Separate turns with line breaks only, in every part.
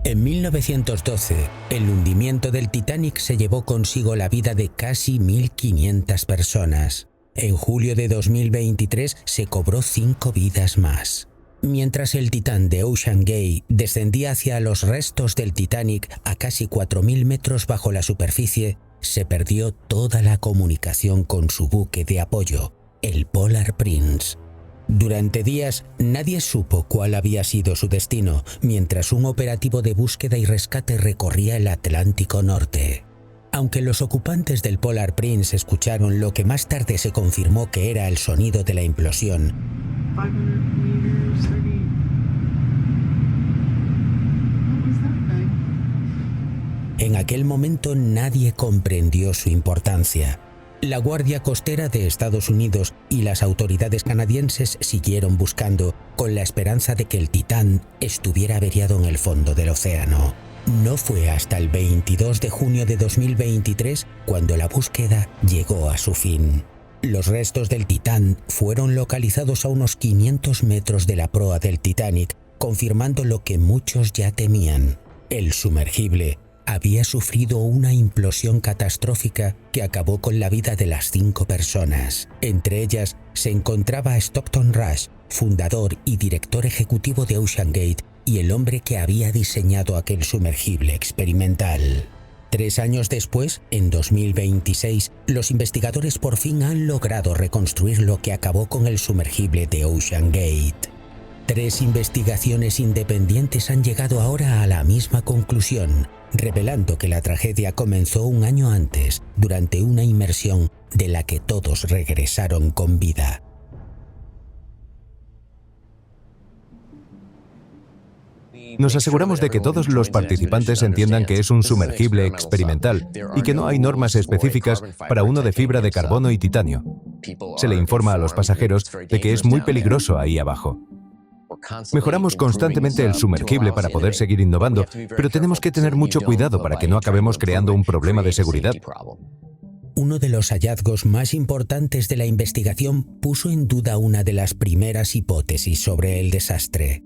En 1912, el hundimiento del Titanic se llevó consigo la vida de casi 1.500 personas. En julio de 2023 se cobró 5 vidas más. Mientras el Titán de OceanGate descendía hacia los restos del Titanic a casi 4.000 metros bajo la superficie, se perdió toda la comunicación con su buque de apoyo, el Polar Prince. Durante días, nadie supo cuál había sido su destino, mientras un operativo de búsqueda y rescate recorría el Atlántico Norte. Aunque los ocupantes del Polar Prince escucharon lo que más tarde se confirmó que era el sonido de la implosión, en aquel momento nadie comprendió su importancia. La Guardia Costera de Estados Unidos y las autoridades canadienses siguieron buscando, con la esperanza de que el Titán estuviera averiado en el fondo del océano. No fue hasta el 22 de junio de 2023 cuando la búsqueda llegó a su fin. Los restos del Titán fueron localizados a unos 500 metros de la proa del Titanic, confirmando lo que muchos ya temían. El sumergible había sufrido una implosión catastrófica que acabó con la vida de las 5 personas. Entre ellas se encontraba Stockton Rush, fundador y director ejecutivo de OceanGate y el hombre que había diseñado aquel sumergible experimental. 3 años después, en 2026, los investigadores por fin han logrado reconstruir lo que acabó con el sumergible de OceanGate. 3 investigaciones independientes han llegado ahora a la misma conclusión, revelando que la tragedia comenzó un año antes, durante una inmersión de la que todos regresaron con vida.
Nos aseguramos de que todos los participantes entiendan que es un sumergible experimental y que no hay normas específicas para uno de fibra de carbono y titanio. Se le informa a los pasajeros de que es muy peligroso ahí abajo. Mejoramos constantemente el sumergible para poder seguir innovando, pero tenemos que tener mucho cuidado para que no acabemos creando un problema de seguridad.
Uno de los hallazgos más importantes de la investigación puso en duda una de las primeras hipótesis sobre el desastre.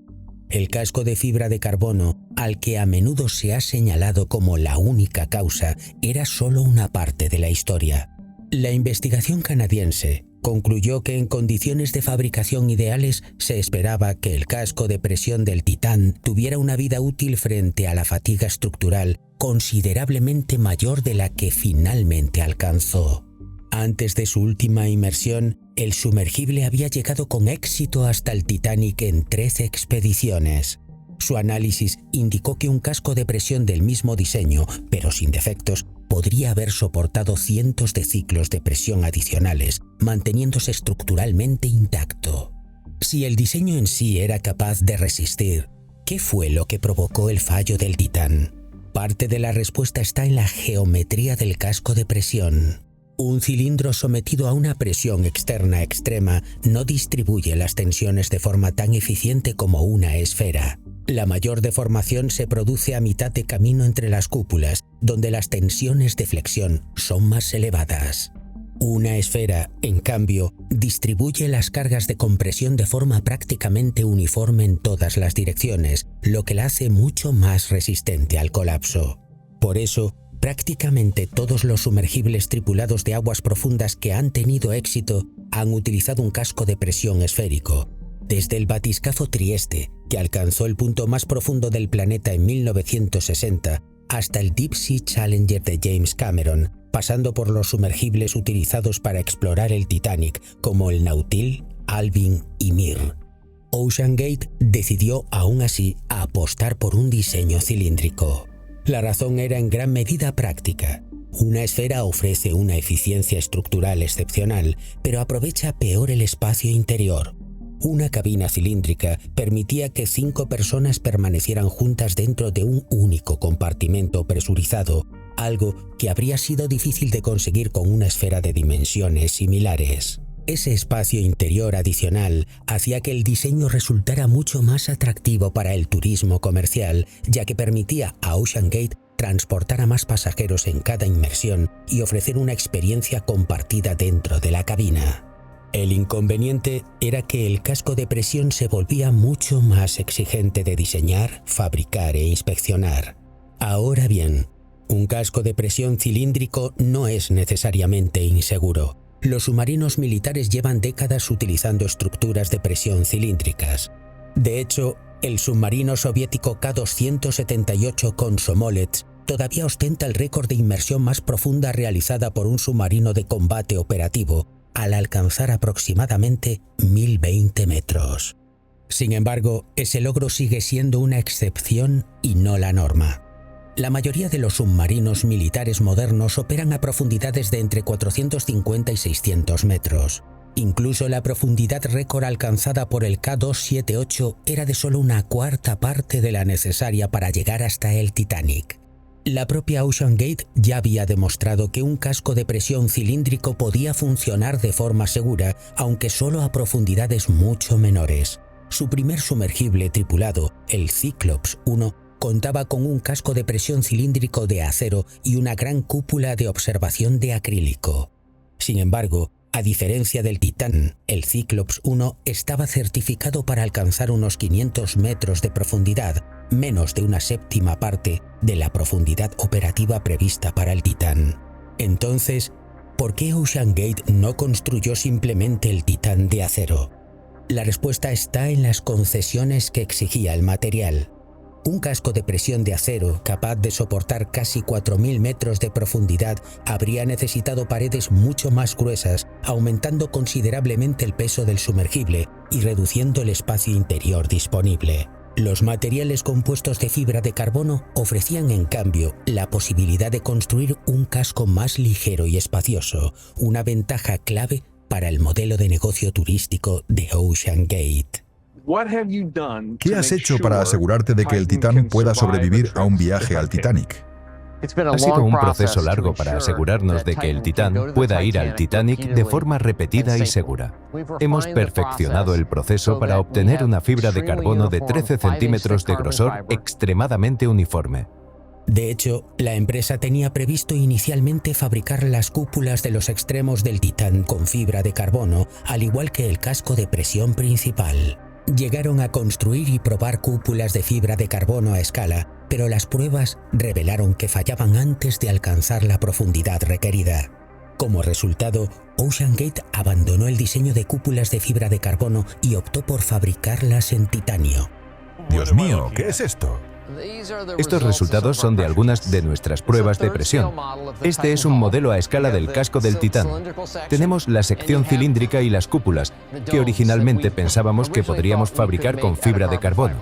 El casco de fibra de carbono, al que a menudo se ha señalado como la única causa, era solo una parte de la historia. La investigación canadiense concluyó que en condiciones de fabricación ideales se esperaba que el casco de presión del Titán tuviera una vida útil frente a la fatiga estructural considerablemente mayor de la que finalmente alcanzó. Antes de su última inmersión, el sumergible había llegado con éxito hasta el Titanic en 13 expediciones. Su análisis indicó que un casco de presión del mismo diseño, pero sin defectos, podría haber soportado cientos de ciclos de presión adicionales, manteniéndose estructuralmente intacto. Si el diseño en sí era capaz de resistir, ¿qué fue lo que provocó el fallo del Titán? Parte de la respuesta está en la geometría del casco de presión. Un cilindro sometido a una presión externa extrema no distribuye las tensiones de forma tan eficiente como una esfera. La mayor deformación se produce a mitad de camino entre las cúpulas, donde las tensiones de flexión son más elevadas. Una esfera, en cambio, distribuye las cargas de compresión de forma prácticamente uniforme en todas las direcciones, lo que la hace mucho más resistente al colapso. Por eso, prácticamente todos los sumergibles tripulados de aguas profundas que han tenido éxito han utilizado un casco de presión esférico. Desde el batiscafo Trieste, que alcanzó el punto más profundo del planeta en 1960, hasta el Deep Sea Challenger de James Cameron, pasando por los sumergibles utilizados para explorar el Titanic, como el Nautil, Alvin y Mir. OceanGate decidió aún así apostar por un diseño cilíndrico. La razón era en gran medida práctica. Una esfera ofrece una eficiencia estructural excepcional, pero aprovecha peor el espacio interior. Una cabina cilíndrica permitía que 5 personas permanecieran juntas dentro de un único compartimento presurizado, algo que habría sido difícil de conseguir con una esfera de dimensiones similares. Ese espacio interior adicional hacía que el diseño resultara mucho más atractivo para el turismo comercial, ya que permitía a OceanGate transportar a más pasajeros en cada inmersión y ofrecer una experiencia compartida dentro de la cabina. El inconveniente era que el casco de presión se volvía mucho más exigente de diseñar, fabricar e inspeccionar. Ahora bien, un casco de presión cilíndrico no es necesariamente inseguro. Los submarinos militares llevan décadas utilizando estructuras de presión cilíndricas. De hecho, el submarino soviético K-278 Komsomolets todavía ostenta el récord de inmersión más profunda realizada por un submarino de combate operativo, al alcanzar aproximadamente 1020 metros. Sin embargo, ese logro sigue siendo una excepción y no la norma. La mayoría de los submarinos militares modernos operan a profundidades de entre 450 y 600 metros. Incluso la profundidad récord alcanzada por el K-278 era de solo una cuarta parte de la necesaria para llegar hasta el Titanic. La propia OceanGate ya había demostrado que un casco de presión cilíndrico podía funcionar de forma segura, aunque solo a profundidades mucho menores. Su primer sumergible tripulado, el Cyclops 1, contaba con un casco de presión cilíndrico de acero y una gran cúpula de observación de acrílico. Sin embargo, a diferencia del Titán, el Cyclops 1 estaba certificado para alcanzar unos 500 metros de profundidad, menos de una séptima parte de la profundidad operativa prevista para el Titán. Entonces, ¿por qué OceanGate no construyó simplemente el Titán de acero? La respuesta está en las concesiones que exigía el material. Un casco de presión de acero capaz de soportar casi 4.000 metros de profundidad habría necesitado paredes mucho más gruesas, aumentando considerablemente el peso del sumergible y reduciendo el espacio interior disponible. Los materiales compuestos de fibra de carbono ofrecían en cambio la posibilidad de construir un casco más ligero y espacioso, una ventaja clave para el modelo de negocio turístico de OceanGate.
¿Qué has hecho para asegurarte de que el Titán pueda sobrevivir a un viaje al Titanic?
Ha sido un proceso largo para asegurarnos de que el Titán pueda ir al Titanic de forma repetida y segura. Hemos perfeccionado el proceso para obtener una fibra de carbono de 13 centímetros de grosor extremadamente uniforme.
De hecho, la empresa tenía previsto inicialmente fabricar las cúpulas de los extremos del Titán con fibra de carbono, al igual que el casco de presión principal. Llegaron a construir y probar cúpulas de fibra de carbono a escala, pero las pruebas revelaron que fallaban antes de alcanzar la profundidad requerida. Como resultado, OceanGate abandonó el diseño de cúpulas de fibra de carbono y optó por fabricarlas en titanio.
Dios mío, ¿qué es esto?
Estos resultados son de algunas de nuestras pruebas de presión. Este es un modelo a escala del casco del Titán. Tenemos la sección cilíndrica y las cúpulas, que originalmente pensábamos que podríamos fabricar con fibra de carbono.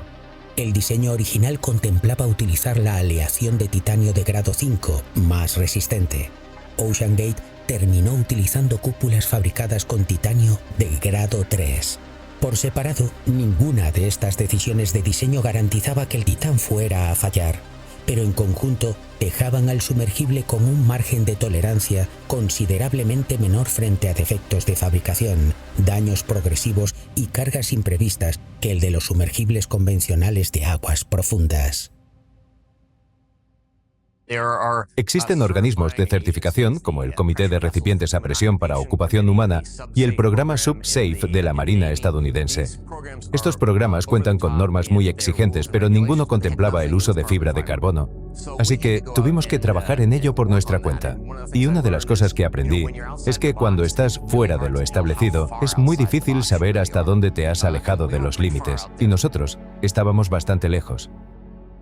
El diseño original contemplaba utilizar la aleación de titanio de grado 5, más resistente. OceanGate terminó utilizando cúpulas fabricadas con titanio de grado 3. Por separado, ninguna de estas decisiones de diseño garantizaba que el Titán fuera a fallar, pero en conjunto dejaban al sumergible con un margen de tolerancia considerablemente menor frente a defectos de fabricación, daños progresivos y cargas imprevistas que el de los sumergibles convencionales de aguas profundas.
Existen organismos de certificación, como el Comité de Recipientes a Presión para Ocupación Humana y el programa SubSafe de la Marina estadounidense. Estos programas cuentan con normas muy exigentes, pero ninguno contemplaba el uso de fibra de carbono. Así que tuvimos que trabajar en ello por nuestra cuenta. Y una de las cosas que aprendí es que cuando estás fuera de lo establecido, es muy difícil saber hasta dónde te has alejado de los límites. Y nosotros estábamos bastante lejos.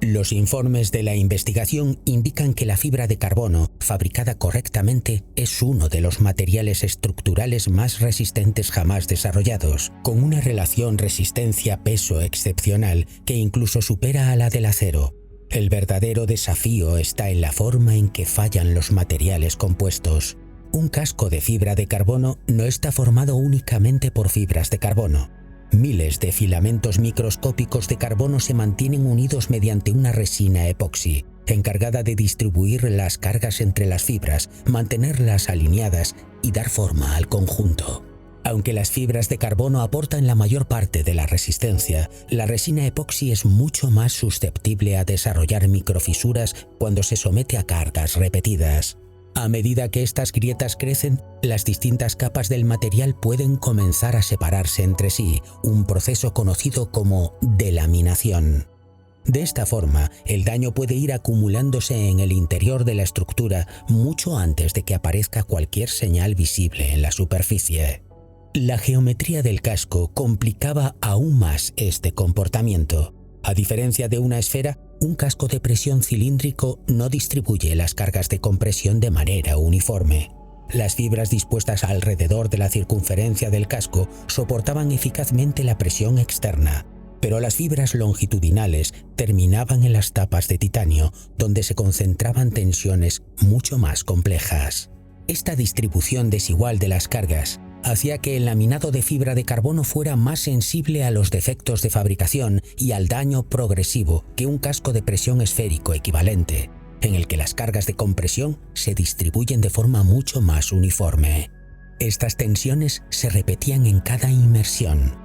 Los informes de la investigación indican que la fibra de carbono, fabricada correctamente, es uno de los materiales estructurales más resistentes jamás desarrollados, con una relación resistencia-peso excepcional que incluso supera a la del acero. El verdadero desafío está en la forma en que fallan los materiales compuestos. Un casco de fibra de carbono no está formado únicamente por fibras de carbono. Miles de filamentos microscópicos de carbono se mantienen unidos mediante una resina epoxi, encargada de distribuir las cargas entre las fibras, mantenerlas alineadas y dar forma al conjunto. Aunque las fibras de carbono aportan la mayor parte de la resistencia, la resina epoxi es mucho más susceptible a desarrollar microfisuras cuando se somete a cargas repetidas. A medida que estas grietas crecen, las distintas capas del material pueden comenzar a separarse entre sí, un proceso conocido como delaminación. De esta forma, el daño puede ir acumulándose en el interior de la estructura mucho antes de que aparezca cualquier señal visible en la superficie. La geometría del casco complicaba aún más este comportamiento. A diferencia de una esfera, un casco de presión cilíndrico no distribuye las cargas de compresión de manera uniforme. Las fibras dispuestas alrededor de la circunferencia del casco soportaban eficazmente la presión externa, pero las fibras longitudinales terminaban en las tapas de titanio, donde se concentraban tensiones mucho más complejas. Esta distribución desigual de las cargas hacía que el laminado de fibra de carbono fuera más sensible a los defectos de fabricación y al daño progresivo que un casco de presión esférico equivalente, en el que las cargas de compresión se distribuyen de forma mucho más uniforme. Estas tensiones se repetían en cada inmersión.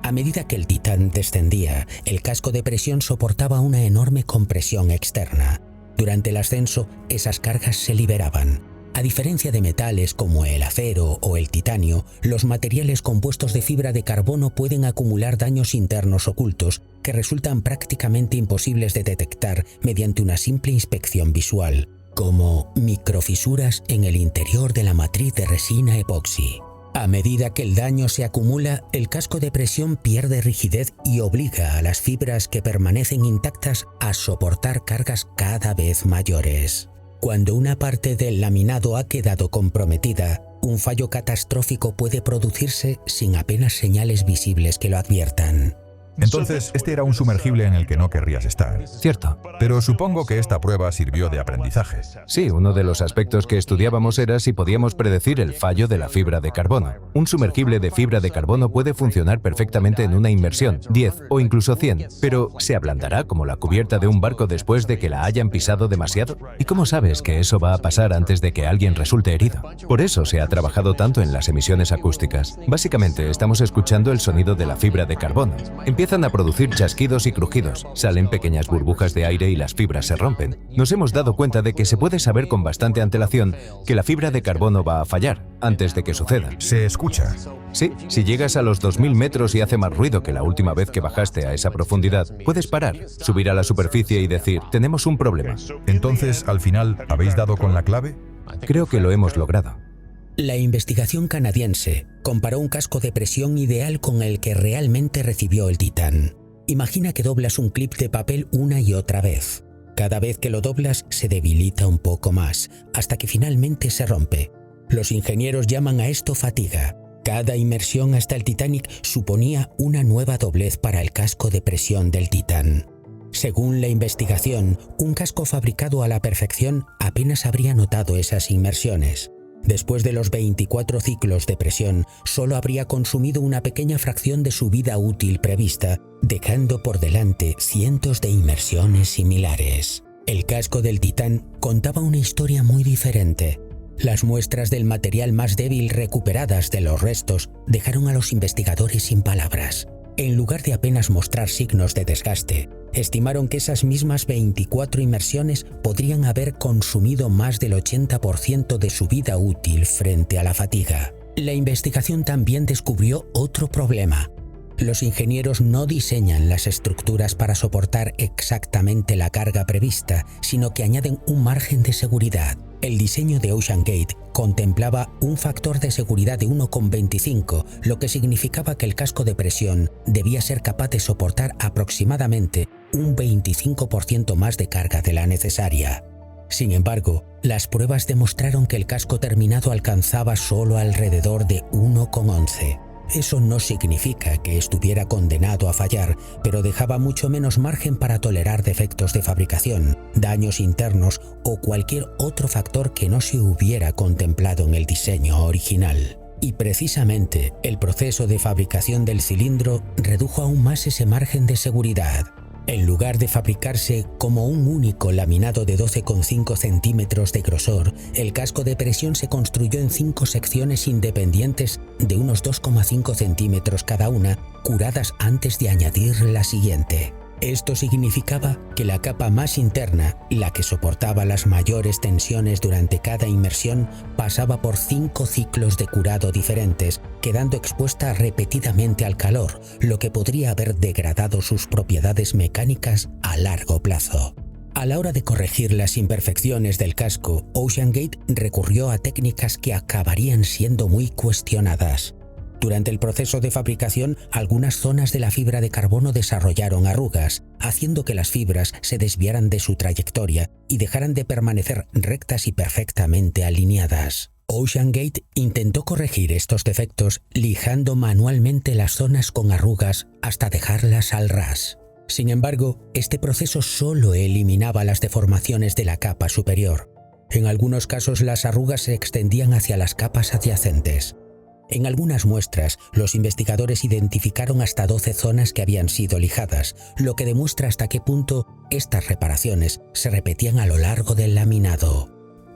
A medida que el titán descendía, el casco de presión soportaba una enorme compresión externa. Durante el ascenso, esas cargas se liberaban. A diferencia de metales como el acero o el titanio, los materiales compuestos de fibra de carbono pueden acumular daños internos ocultos que resultan prácticamente imposibles de detectar mediante una simple inspección visual, como microfisuras en el interior de la matriz de resina epoxi. A medida que el daño se acumula, el casco de presión pierde rigidez y obliga a las fibras que permanecen intactas a soportar cargas cada vez mayores. Cuando una parte del laminado ha quedado comprometida, un fallo catastrófico puede producirse sin apenas señales visibles que lo adviertan.
Entonces, este era un sumergible en el que no querrías estar.
Cierto.
Pero supongo que esta prueba sirvió de aprendizaje.
Sí, uno de los aspectos que estudiábamos era si podíamos predecir el fallo de la fibra de carbono. Un sumergible de fibra de carbono puede funcionar perfectamente en una inmersión, 10 o incluso 100, pero ¿se ablandará como la cubierta de un barco después de que la hayan pisado demasiado? ¿Y cómo sabes que eso va a pasar antes de que alguien resulte herido? Por eso se ha trabajado tanto en las emisiones acústicas. Básicamente, estamos escuchando el sonido de la fibra de carbono. Empiezan a producir chasquidos y crujidos, salen pequeñas burbujas de aire y las fibras se rompen. Nos hemos dado cuenta de que se puede saber con bastante antelación que la fibra de carbono va a fallar antes de que suceda.
Se escucha.
Sí, si llegas a los 2000 metros y hace más ruido que la última vez que bajaste a esa profundidad, puedes parar, subir a la superficie y decir, tenemos un problema.
Entonces, al final, ¿habéis dado con la clave?
Creo que lo hemos logrado.
La investigación canadiense comparó un casco de presión ideal con el que realmente recibió el titán. Imagina que doblas un clip de papel una y otra vez. Cada vez que lo doblas se debilita un poco más, hasta que finalmente se rompe. Los ingenieros llaman a esto fatiga. Cada inmersión hasta el Titanic suponía una nueva doblez para el casco de presión del titán. Según la investigación, un casco fabricado a la perfección apenas habría notado esas inmersiones. Después de los 24 ciclos de presión, solo habría consumido una pequeña fracción de su vida útil prevista, dejando por delante cientos de inmersiones similares. El casco del titán contaba una historia muy diferente. Las muestras del material más débil recuperadas de los restos dejaron a los investigadores sin palabras. En lugar de apenas mostrar signos de desgaste, estimaron que esas mismas 24 inmersiones podrían haber consumido más del 80% de su vida útil frente a la fatiga. La investigación también descubrió otro problema. Los ingenieros no diseñan las estructuras para soportar exactamente la carga prevista, sino que añaden un margen de seguridad. El diseño de OceanGate contemplaba un factor de seguridad de 1,25, lo que significaba que el casco de presión debía ser capaz de soportar aproximadamente un 25% más de carga de la necesaria. Sin embargo, las pruebas demostraron que el casco terminado alcanzaba solo alrededor de 1,11. Eso no significa que estuviera condenado a fallar, pero dejaba mucho menos margen para tolerar defectos de fabricación, daños internos o cualquier otro factor que no se hubiera contemplado en el diseño original. Y precisamente, el proceso de fabricación del cilindro redujo aún más ese margen de seguridad. En lugar de fabricarse como un único laminado de 12,5 centímetros de grosor, el casco de presión se construyó en 5 secciones independientes de unos 2,5 centímetros cada una, curadas antes de añadir la siguiente. Esto significaba que la capa más interna, la que soportaba las mayores tensiones durante cada inmersión, pasaba por 5 ciclos de curado diferentes, quedando expuesta repetidamente al calor, lo que podría haber degradado sus propiedades mecánicas a largo plazo. A la hora de corregir las imperfecciones del casco, OceanGate recurrió a técnicas que acabarían siendo muy cuestionadas. Durante el proceso de fabricación, algunas zonas de la fibra de carbono desarrollaron arrugas, haciendo que las fibras se desviaran de su trayectoria y dejaran de permanecer rectas y perfectamente alineadas. OceanGate intentó corregir estos defectos lijando manualmente las zonas con arrugas hasta dejarlas al ras. Sin embargo, este proceso solo eliminaba las deformaciones de la capa superior. En algunos casos, las arrugas se extendían hacia las capas adyacentes. En algunas muestras, los investigadores identificaron hasta 12 zonas que habían sido lijadas, lo que demuestra hasta qué punto estas reparaciones se repetían a lo largo del laminado.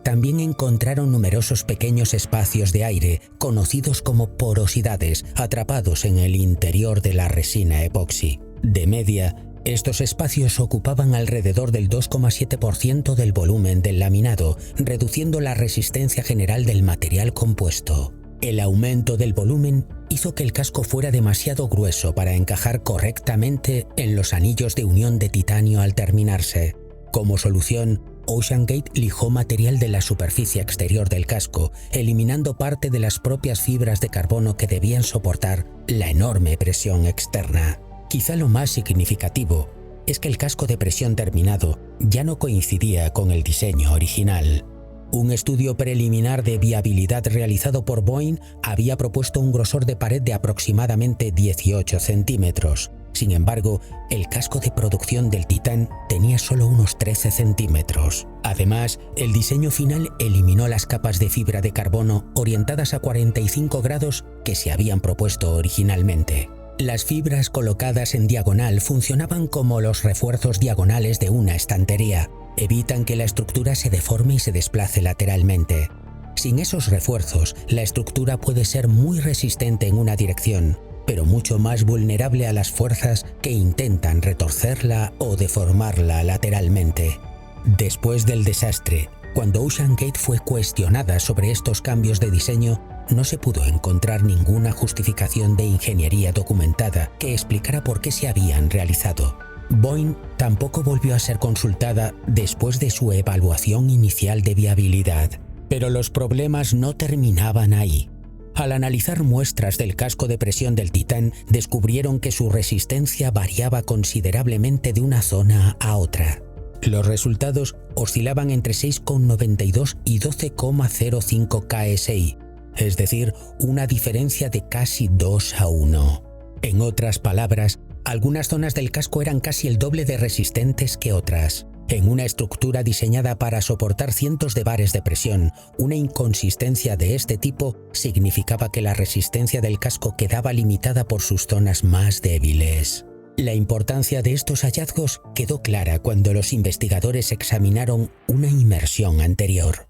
También encontraron numerosos pequeños espacios de aire, conocidos como porosidades, atrapados en el interior de la resina epoxi. De media, estos espacios ocupaban alrededor del 2,7% del volumen del laminado, reduciendo la resistencia general del material compuesto. El aumento del volumen hizo que el casco fuera demasiado grueso para encajar correctamente en los anillos de unión de titanio al terminarse. Como solución, OceanGate lijó material de la superficie exterior del casco, eliminando parte de las propias fibras de carbono que debían soportar la enorme presión externa. Quizá lo más significativo es que el casco de presión terminado ya no coincidía con el diseño original. Un estudio preliminar de viabilidad realizado por Boeing había propuesto un grosor de pared de aproximadamente 18 centímetros. Sin embargo, el casco de producción del Titán tenía solo unos 13 centímetros. Además, el diseño final eliminó las capas de fibra de carbono orientadas a 45 grados que se habían propuesto originalmente. Las fibras colocadas en diagonal funcionaban como los refuerzos diagonales de una estantería. Evitan que la estructura se deforme y se desplace lateralmente. Sin esos refuerzos, la estructura puede ser muy resistente en una dirección, pero mucho más vulnerable a las fuerzas que intentan retorcerla o deformarla lateralmente. Después del desastre, cuando OceanGate fue cuestionada sobre estos cambios de diseño, no se pudo encontrar ninguna justificación de ingeniería documentada que explicara por qué se habían realizado. Boeing tampoco volvió a ser consultada después de su evaluación inicial de viabilidad. Pero los problemas no terminaban ahí. Al analizar muestras del casco de presión del Titán, descubrieron que su resistencia variaba considerablemente de una zona a otra. Los resultados oscilaban entre 6,92 y 12,05 KSI, es decir, una diferencia de casi 2:1. En otras palabras, algunas zonas del casco eran casi el doble de resistentes que otras. En una estructura diseñada para soportar cientos de bares de presión, una inconsistencia de este tipo significaba que la resistencia del casco quedaba limitada por sus zonas más débiles. La importancia de estos hallazgos quedó clara cuando los investigadores examinaron una inmersión anterior.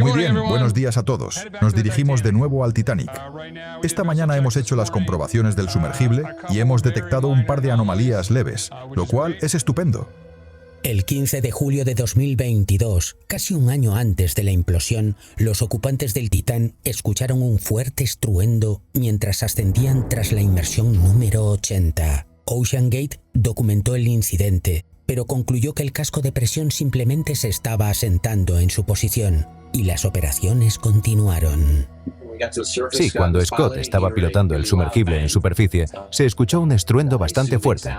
Muy bien, buenos días a todos. Nos dirigimos de nuevo al Titanic. Esta mañana hemos hecho las comprobaciones del sumergible y hemos detectado un par de anomalías leves, lo cual es estupendo.
El 15 de julio de 2022, casi un año antes de la implosión, los ocupantes del Titán escucharon un fuerte estruendo mientras ascendían tras la inmersión número 80. OceanGate documentó el incidente, pero concluyó que el casco de presión simplemente se estaba asentando en su posición y las operaciones continuaron.
Sí, cuando Scott estaba pilotando el sumergible en superficie, se escuchó un estruendo bastante fuerte.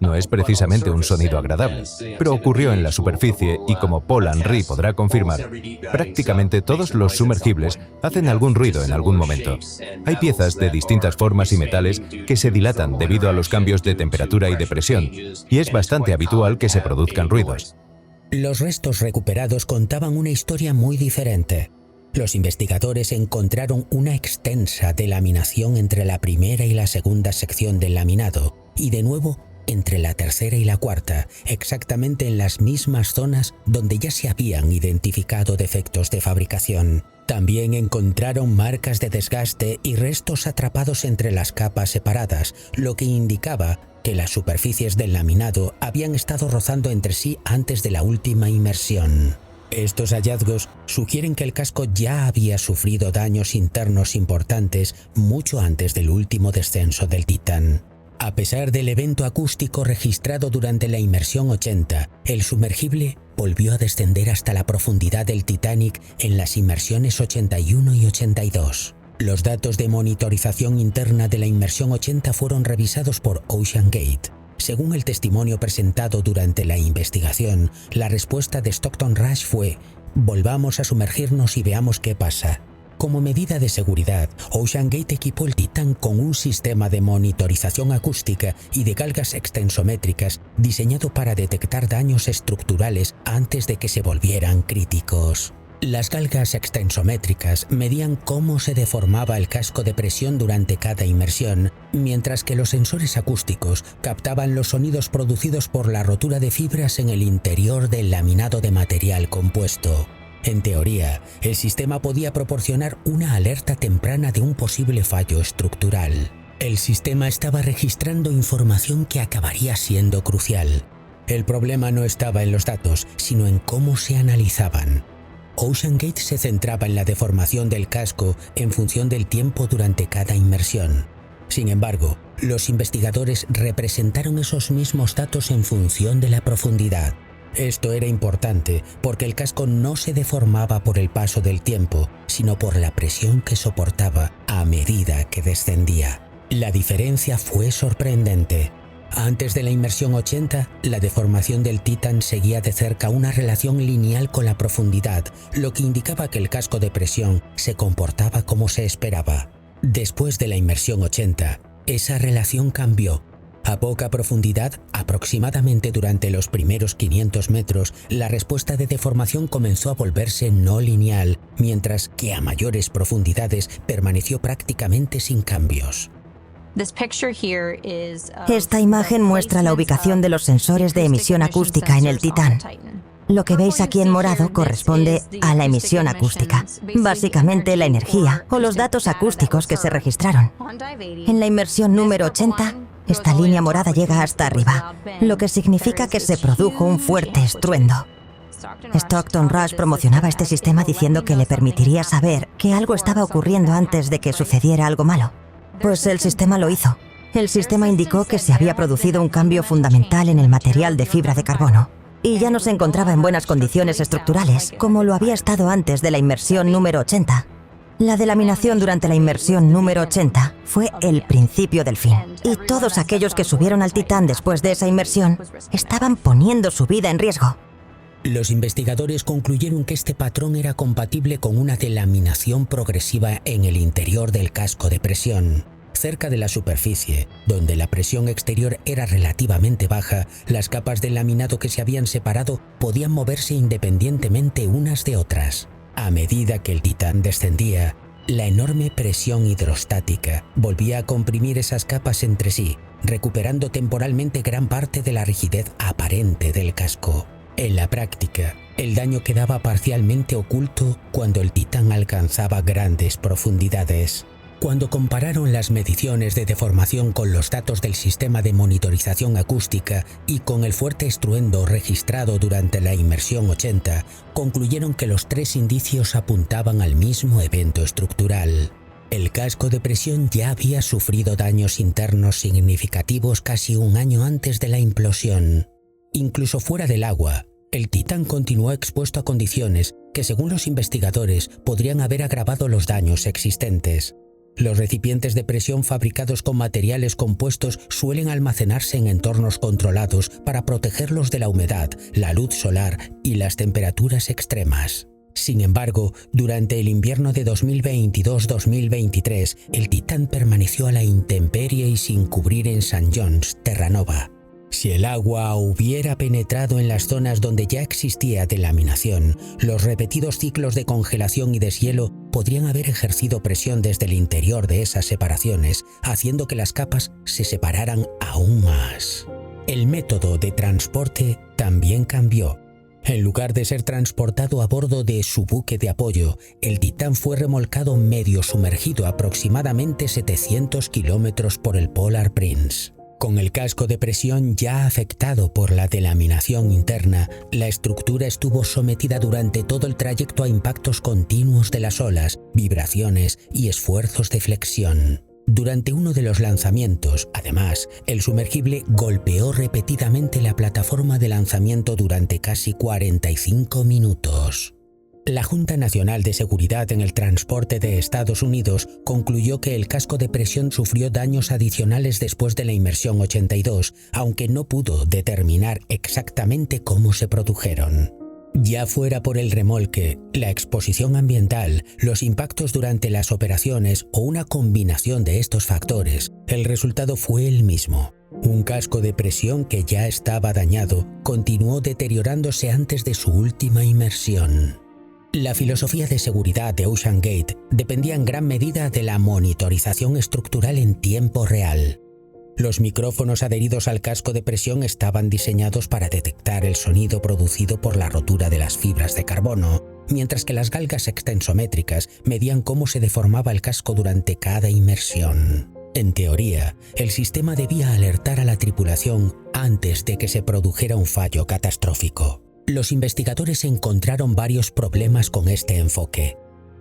No es precisamente un sonido agradable, pero ocurrió en la superficie y, como Paul Henry podrá confirmar, prácticamente todos los sumergibles hacen algún ruido en algún momento. Hay piezas de distintas formas y metales que se dilatan debido a los cambios de temperatura y de presión, y es bastante habitual que se produzcan ruidos.
Los restos recuperados contaban una historia muy diferente. Los investigadores encontraron una extensa delaminación entre la primera y la segunda sección del laminado y, de nuevo, entre la tercera y la cuarta, exactamente en las mismas zonas donde ya se habían identificado defectos de fabricación. También encontraron marcas de desgaste y restos atrapados entre las capas separadas, lo que indicaba que las superficies del laminado habían estado rozando entre sí antes de la última inmersión. Estos hallazgos sugieren que el casco ya había sufrido daños internos importantes mucho antes del último descenso del Titán. A pesar del evento acústico registrado durante la inmersión 80, el sumergible volvió a descender hasta la profundidad del Titanic en las inmersiones 81 y 82. Los datos de monitorización interna de la inmersión 80 fueron revisados por OceanGate. Según el testimonio presentado durante la investigación, la respuesta de Stockton Rush fue: volvamos a sumergirnos y veamos qué pasa. Como medida de seguridad, OceanGate equipó el Titán con un sistema de monitorización acústica y de galgas extensométricas diseñado para detectar daños estructurales antes de que se volvieran críticos. Las galgas extensométricas medían cómo se deformaba el casco de presión durante cada inmersión, mientras que los sensores acústicos captaban los sonidos producidos por la rotura de fibras en el interior del laminado de material compuesto. En teoría, el sistema podía proporcionar una alerta temprana de un posible fallo estructural. El sistema estaba registrando información que acabaría siendo crucial. El problema no estaba en los datos, sino en cómo se analizaban. OceanGate se centraba en la deformación del casco en función del tiempo durante cada inmersión. Sin embargo, los investigadores representaron esos mismos datos en función de la profundidad. Esto era importante porque el casco no se deformaba por el paso del tiempo, sino por la presión que soportaba a medida que descendía. La diferencia fue sorprendente. Antes de la inmersión 80, la deformación del Titán seguía de cerca una relación lineal con la profundidad, lo que indicaba que el casco de presión se comportaba como se esperaba. Después de la inmersión 80, esa relación cambió. A poca profundidad, aproximadamente durante los primeros 500 metros, la respuesta de deformación comenzó a volverse no lineal, mientras que a mayores profundidades permaneció prácticamente sin cambios.
Esta imagen muestra la ubicación de los sensores de emisión acústica en el Titán. Lo que veis aquí en morado corresponde a la emisión acústica, básicamente la energía o los datos acústicos que se registraron. En la inmersión número 80, esta línea morada llega hasta arriba, lo que significa que se produjo un fuerte estruendo. Stockton Rush promocionaba este sistema diciendo que le permitiría saber que algo estaba ocurriendo antes de que sucediera algo malo. Pues el sistema lo hizo. El sistema indicó que se había producido un cambio fundamental en el material de fibra de carbono y ya no se encontraba en buenas condiciones estructurales, como lo había estado antes de la inmersión número 80. La delaminación durante la inmersión número 80 fue el principio del fin, y todos aquellos que subieron al Titán después de esa inmersión estaban poniendo su vida en riesgo.
Los investigadores concluyeron que este patrón era compatible con una delaminación progresiva en el interior del casco de presión. Cerca de la superficie, donde la presión exterior era relativamente baja, las capas de laminado que se habían separado podían moverse independientemente unas de otras. A medida que el Titán descendía, la enorme presión hidrostática volvía a comprimir esas capas entre sí, recuperando temporalmente gran parte de la rigidez aparente del casco. En la práctica, el daño quedaba parcialmente oculto cuando el Titán alcanzaba grandes profundidades. Cuando compararon las mediciones de deformación con los datos del sistema de monitorización acústica y con el fuerte estruendo registrado durante la inmersión 80, concluyeron que los tres indicios apuntaban al mismo evento estructural. El casco de presión ya había sufrido daños internos significativos casi un año antes de la implosión. Incluso fuera del agua, el Titán continuó expuesto a condiciones que, según los investigadores, podrían haber agravado los daños existentes. Los recipientes de presión fabricados con materiales compuestos suelen almacenarse en entornos controlados para protegerlos de la humedad, la luz solar y las temperaturas extremas. Sin embargo, durante el invierno de 2022-2023, el Titán permaneció a la intemperie y sin cubrir en St. John's, Terranova. Si el agua hubiera penetrado en las zonas donde ya existía delaminación, los repetidos ciclos de congelación y deshielo podrían haber ejercido presión desde el interior de esas separaciones, haciendo que las capas se separaran aún más. El método de transporte también cambió. En lugar de ser transportado a bordo de su buque de apoyo, el Titán fue remolcado medio sumergido aproximadamente 700 kilómetros por el Polar Prince. Con el casco de presión ya afectado por la delaminación interna, la estructura estuvo sometida durante todo el trayecto a impactos continuos de las olas, vibraciones y esfuerzos de flexión. Durante uno de los lanzamientos, además, el sumergible golpeó repetidamente la plataforma de lanzamiento durante casi 45 minutos. La Junta Nacional de Seguridad en el Transporte de Estados Unidos concluyó que el casco de presión sufrió daños adicionales después de la inmersión 82, aunque no pudo determinar exactamente cómo se produjeron. Ya fuera por el remolque, la exposición ambiental, los impactos durante las operaciones o una combinación de estos factores, el resultado fue el mismo. Un casco de presión que ya estaba dañado continuó deteriorándose antes de su última inmersión. La filosofía de seguridad de OceanGate dependía en gran medida de la monitorización estructural en tiempo real. Los micrófonos adheridos al casco de presión estaban diseñados para detectar el sonido producido por la rotura de las fibras de carbono, mientras que las galgas extensométricas medían cómo se deformaba el casco durante cada inmersión. En teoría, el sistema debía alertar a la tripulación antes de que se produjera un fallo catastrófico. Los investigadores encontraron varios problemas con este enfoque.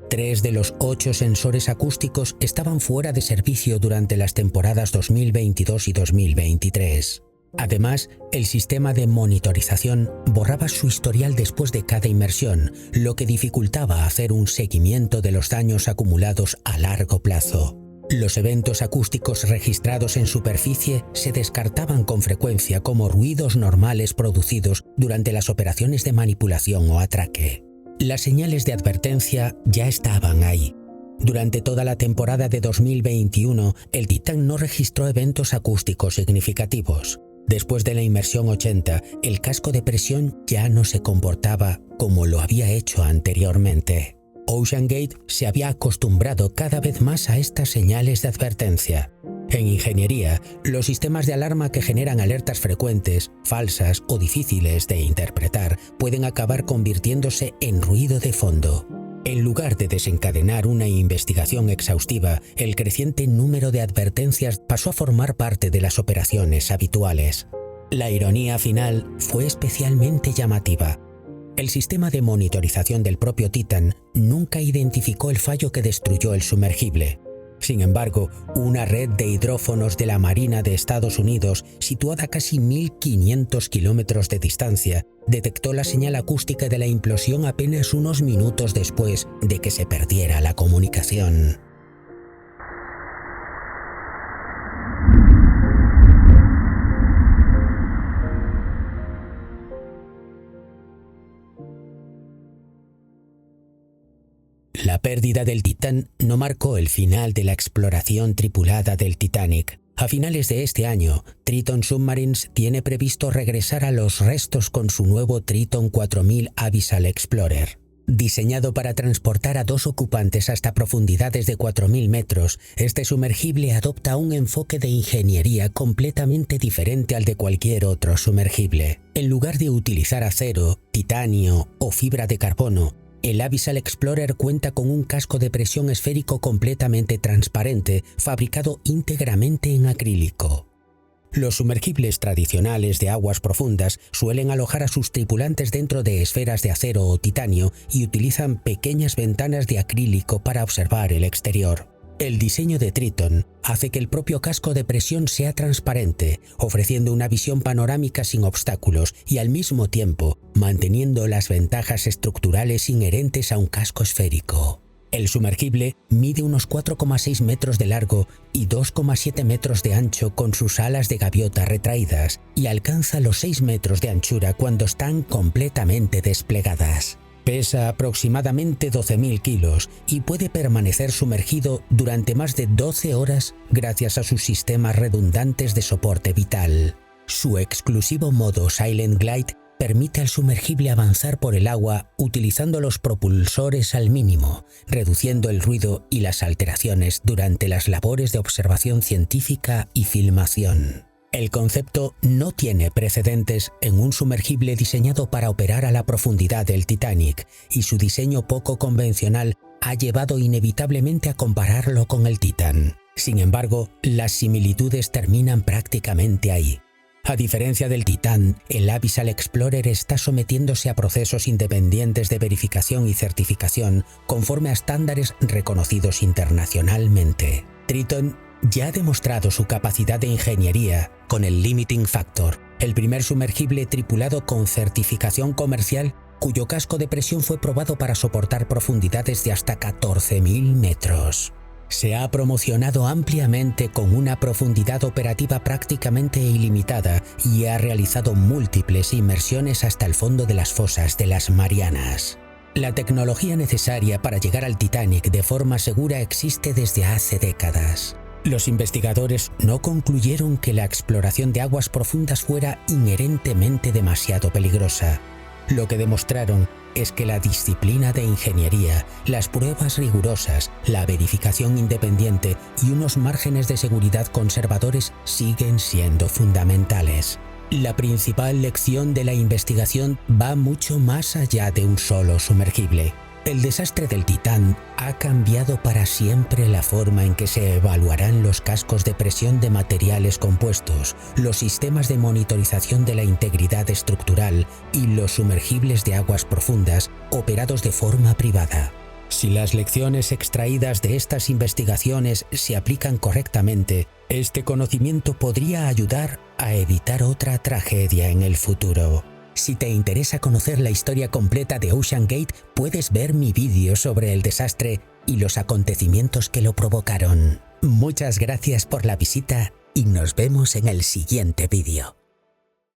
3 de los 8 sensores acústicos estaban fuera de servicio durante las temporadas 2022 y 2023. Además, el sistema de monitorización borraba su historial después de cada inmersión, lo que dificultaba hacer un seguimiento de los daños acumulados a largo plazo. Los eventos acústicos registrados en superficie se descartaban con frecuencia como ruidos normales producidos durante las operaciones de manipulación o atraque. Las señales de advertencia ya estaban ahí. Durante toda la temporada de 2021, el Titán no registró eventos acústicos significativos. Después de la inmersión 80, el casco de presión ya no se comportaba como lo había hecho anteriormente. OceanGate se había acostumbrado cada vez más a estas señales de advertencia. En ingeniería, los sistemas de alarma que generan alertas frecuentes, falsas o difíciles de interpretar pueden acabar convirtiéndose en ruido de fondo. En lugar de desencadenar una investigación exhaustiva, el creciente número de advertencias pasó a formar parte de las operaciones habituales. La ironía final fue especialmente llamativa. El sistema de monitorización del propio Titan nunca identificó el fallo que destruyó el sumergible. Sin embargo, una red de hidrófonos de la Marina de Estados Unidos, situada a casi 1.500 kilómetros de distancia, detectó la señal acústica de la implosión apenas unos minutos después de que se perdiera la comunicación. La pérdida del Titán no marcó el final de la exploración tripulada del Titanic. A finales de este año, Triton Submarines tiene previsto regresar a los restos con su nuevo Triton 4000 Abyssal Explorer. Diseñado para transportar a 2 ocupantes hasta profundidades de 4.000 metros, este sumergible adopta un enfoque de ingeniería completamente diferente al de cualquier otro sumergible. En lugar de utilizar acero, titanio o fibra de carbono, el Abyssal Explorer cuenta con un casco de presión esférico completamente transparente, fabricado íntegramente en acrílico. Los sumergibles tradicionales de aguas profundas suelen alojar a sus tripulantes dentro de esferas de acero o titanio y utilizan pequeñas ventanas de acrílico para observar el exterior. El diseño de Triton hace que el propio casco de presión sea transparente, ofreciendo una visión panorámica sin obstáculos y al mismo tiempo manteniendo las ventajas estructurales inherentes a un casco esférico. El sumergible mide unos 4,6 metros de largo y 2,7 metros de ancho con sus alas de gaviota retraídas y alcanza los 6 metros de anchura cuando están completamente desplegadas. Pesa aproximadamente 12.000 kilos y puede permanecer sumergido durante más de 12 horas gracias a sus sistemas redundantes de soporte vital. Su exclusivo modo Silent Glide permite al sumergible avanzar por el agua utilizando los propulsores al mínimo, reduciendo el ruido y las alteraciones durante las labores de observación científica y filmación. El concepto no tiene precedentes en un sumergible diseñado para operar a la profundidad del Titanic, y su diseño poco convencional ha llevado inevitablemente a compararlo con el Titan. Sin embargo, las similitudes terminan prácticamente ahí. A diferencia del Titan, el Abyssal Explorer está sometiéndose a procesos independientes de verificación y certificación conforme a estándares reconocidos internacionalmente. Triton ya ha demostrado su capacidad de ingeniería con el Limiting Factor, el primer sumergible tripulado con certificación comercial cuyo casco de presión fue probado para soportar profundidades de hasta 14.000 metros. Se ha promocionado ampliamente con una profundidad operativa prácticamente ilimitada y ha realizado múltiples inmersiones hasta el fondo de las fosas de las Marianas. La tecnología necesaria para llegar al Titanic de forma segura existe desde hace décadas. Los investigadores no concluyeron que la exploración de aguas profundas fuera inherentemente demasiado peligrosa. Lo que demostraron es que la disciplina de ingeniería, las pruebas rigurosas, la verificación independiente y unos márgenes de seguridad conservadores siguen siendo fundamentales. La principal lección de la investigación va mucho más allá de un solo sumergible. El desastre del Titán ha cambiado para siempre la forma en que se evaluarán los cascos de presión de materiales compuestos, los sistemas de monitorización de la integridad estructural y los sumergibles de aguas profundas operados de forma privada. Si las lecciones extraídas de estas investigaciones se aplican correctamente, este conocimiento podría ayudar a evitar otra tragedia en el futuro. Si te interesa conocer la historia completa de OceanGate, puedes ver mi vídeo sobre el desastre y los acontecimientos que lo provocaron. Muchas gracias por la visita y nos vemos en el siguiente vídeo.